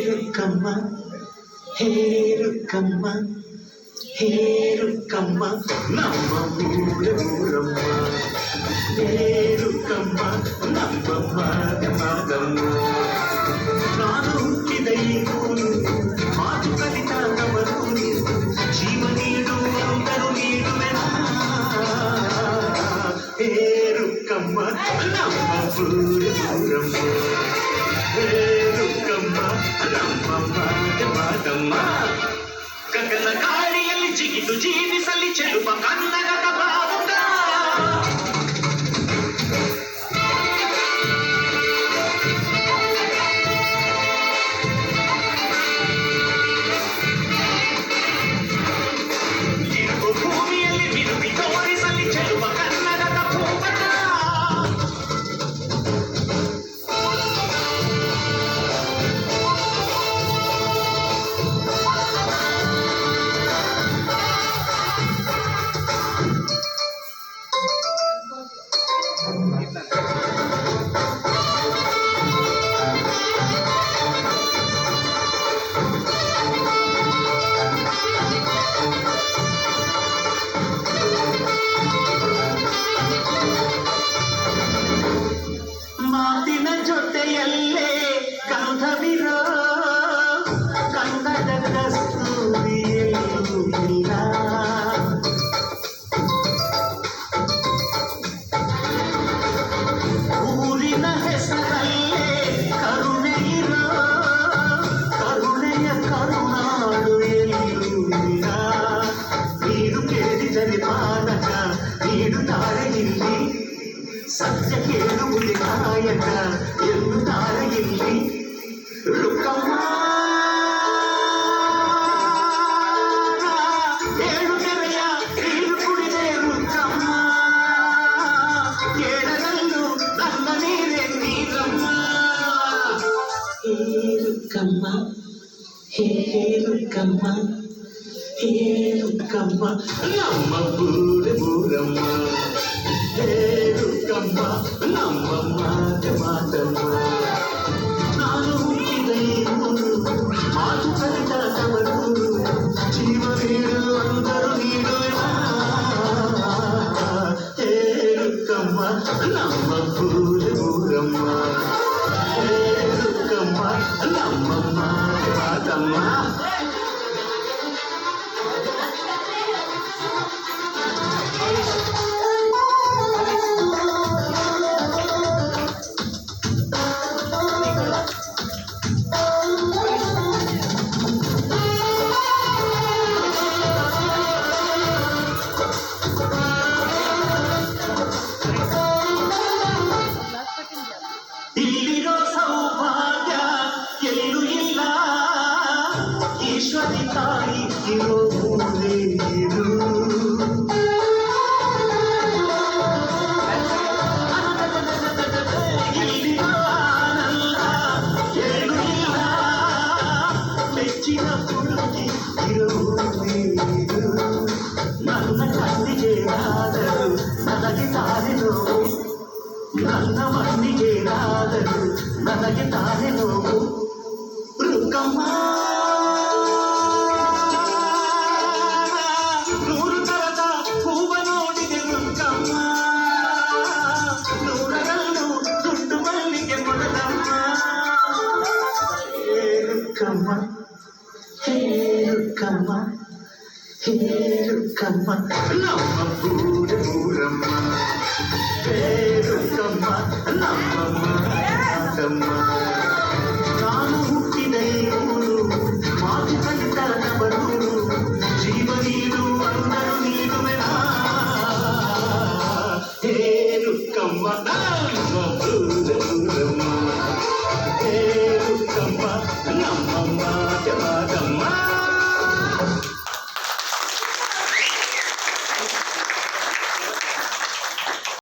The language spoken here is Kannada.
Rukkama, hey Rukkama, hey Rukkama, namma ure uramma. Hey Rukkama, namma madamma. Nanu huttida ee uru, maatu kalita navaru, jeeva needu andaru needuvena. Hey Rukkama, namma ure uramma. ಗಗನ ಗಾಳಿಯಲ್ಲಿ ಜಿಗಿದು ಜೀವಿಸಲಿ ಚೆಲುವ ಕನ್ನಡದ ಭಾವುಕ ತಿರುಗು ಭೂಮಿಯಲ್ಲಿ ಬಿರುಗಿ ತೋರಿಸಲಿ ಚೆಲುವ ಕನ್ನಡದ ಭೂಪಟ ಮಾತಿನ ಜೊತೆಯಲ್ಲೇ ಗಂಧವಿರೋ ಕನ್ನಡ ಕಸ್ತೂರಿಯಲ್ಲೂ ಇಲ್ಲ ಊರಿನ ಹೆಸರಲ್ಲೇ ಕರುಣೆ ಇರೋ ಕರುಣೆಯ ಕರುನಾಡು ಎಲ್ಲೂ ಇಲ್ಲ ನೀರು ಕೇಳಿದರೆ ಪಾನಕ ನೀಡುತ್ತಾರೆ ಇಲ್ಲಿ ಸತ್ಯ ಕೇಳುವುದೇ ಕಾಯಕ ಎನ್ನುತ್ತಾರೆ ಇಲ್ಲಿ ರುಕ್ಕಮ್ಮ ಏಳು ಕೆರೆಯ ನೀರು ಕುಡಿದೆ ರುಕ್ಕಮ್ಮ ಏಳರಲ್ಲೂ ನನ್ನ ನೀರೇ ನೀರಮ್ಮ ಹೇ ರುಕ್ಕಮ್ಮ ಹೇ ರುಕ್ಕಮ್ಮ ಹೇ ರುಕ್ಕಮ್ಮ ನಮ್ಮ ಬೂರೆ ಬೂರಮ್ಮ Rukkama, namma madamma. Nanu huttida ee uru, maatu kalita navaru, jeeva needu andaru needuvena. Hey Rukkama, namma ure uramma. Hey Rukkama, namma madamma. ಇಲ್ಲಿರೋ ಸೌಭಾಗ್ಯ ಎಲ್ಲೂ ಇಲ್ಲ ಈಶ್ವರಿ ತಾಯಿ ಇರೋ ಊರೇರು ಇಲ್ಲಿರೋ ಆನಂದ ಎಲ್ಲೂ ಇಲ್ಲ ಮೆಚ್ಚಿನ ಹುಡುಗಿ ಇರೋ ಊರೇರು ನನ್ನ ಕಣ್ಣಿಗೆ ಆದರೂ ನನಗೆ ತಾನೆ ನೋವು ನನ್ನ ಮಣ್ಣಿಗೆ ಆದರೂ ನನಗೆ ತಾನೇ ನೋವು ರುಕ್ಕಮ್ಮ ನೂರು ತರದ ಹೂವ ನೋಡಿದೆ ರುಕ್ಕಮ್ಮ ನೂರರಲ್ಲೂ ದುಡ್ಡು ಮಲ್ಲಿಗೆ ಮೊದಲಮ್ಮ ಹೇ ರುಕ್ಕಮ್ಮ ಹೇ ರುಕ್ಕಮ್ಮ ಹೇ ರುಕ್ಕಮ್ಮ ನಮ್ಮ ಬೂರೆ ಬೂರಮ್ಮ ಹೇ ರುಕ್ಕಮ್ಮ ನಮ್ಮ ಮಾತಮ್ಮ ನಾನು ಹುಟ್ಟಿದ ಊರು ಮಾತು ಕಲಿತ ನವರು ಜೀವ ನೀಡು ಅಂದರು ನೀಡುವೆನಾ ಹೇ ರುಕ್ಕಮ್ಮ